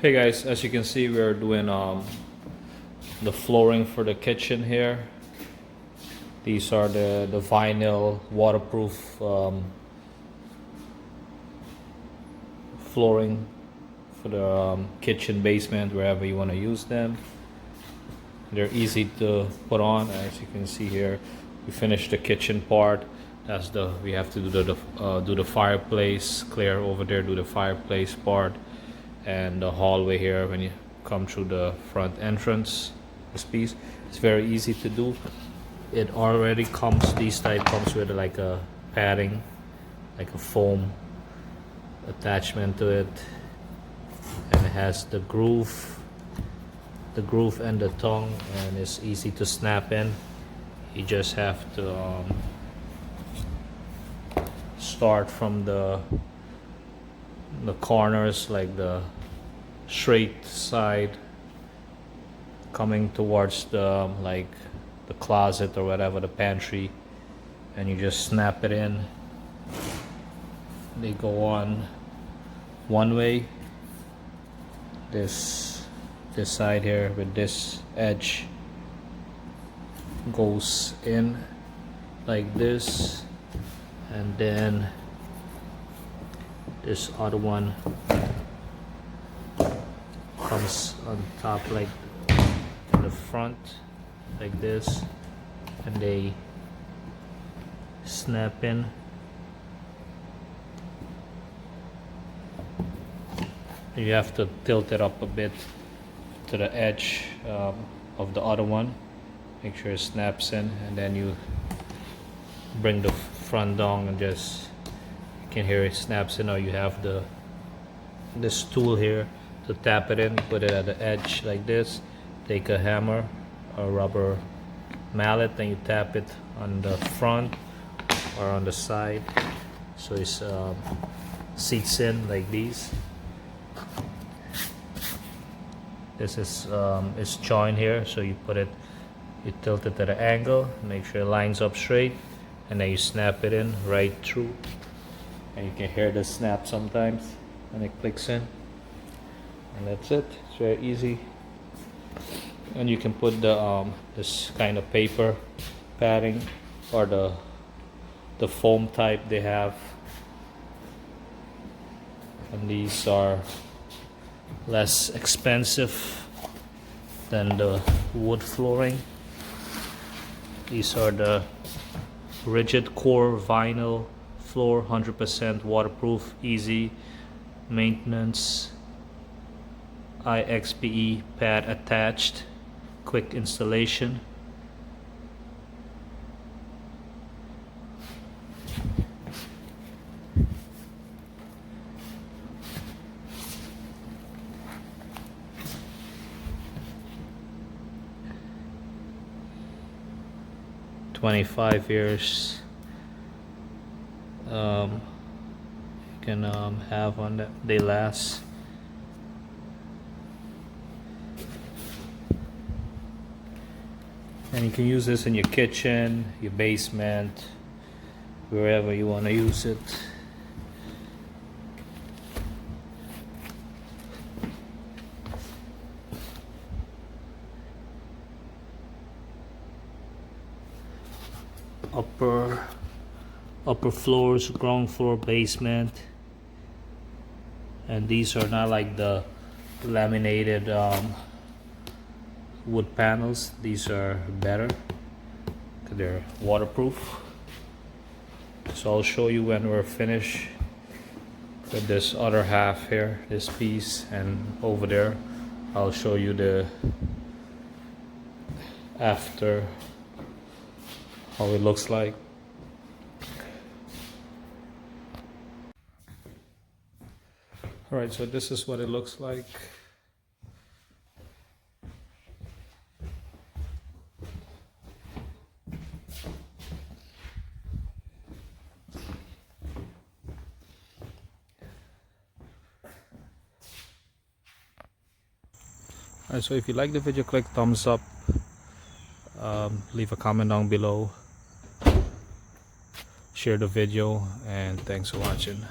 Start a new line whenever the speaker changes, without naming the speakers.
Hey guys, as you can see, we're doing the flooring for the kitchen here. These are the vinyl waterproof flooring for the kitchen basement, wherever you want to use them. They're easy to put on. As you can see here, we finished the kitchen part. We have to do the fireplace, clear over there, do the fireplace part, and the hallway here when you come through the front entrance. This piece, it's very easy to do. It already comes, these type comes with like a padding, like a foam attachment to it, and it has the groove and the tongue, and it's easy to snap in. You just have to start from the corners, like the straight side coming towards the the closet or whatever, the pantry, and you just snap it in. They go on one way. This side here with this edge goes in like this, and then this other one comes on top, like in the front, like this, and they snap in. You have to tilt it up a bit to the edge of the other one, make sure it snaps in, and then you bring the front down and just, you can hear it snaps in. Or you have this tool here to tap it in, put it at the edge like this, take a hammer or rubber mallet, and you tap it on the front or on the side, so it seats in like these. This is it's joint here, so you tilt it at an angle, make sure it lines up straight, and then you snap it in right through, and you can hear the snap sometimes when it clicks in. And that's it. It's very easy. And you can put the this kind of paper padding, or the foam type they have, and these are less expensive than the wood flooring. These are the rigid core vinyl floor, 100% waterproof, easy maintenance, IXPE pad attached, quick installation. $25 years you can have on that. They last. And you can use this in your kitchen, your basement, wherever you want to use it. Upper floors, ground floor, basement. And these are not like the laminated wood panels. These are better because they're waterproof. So I'll show you when we're finished with this other half here, this piece, and over there I'll show you the after, how it looks like. Alright, so this is what it looks like. Alright, so if you like the video, click thumbs up, leave a comment down below, share the video, and thanks for watching.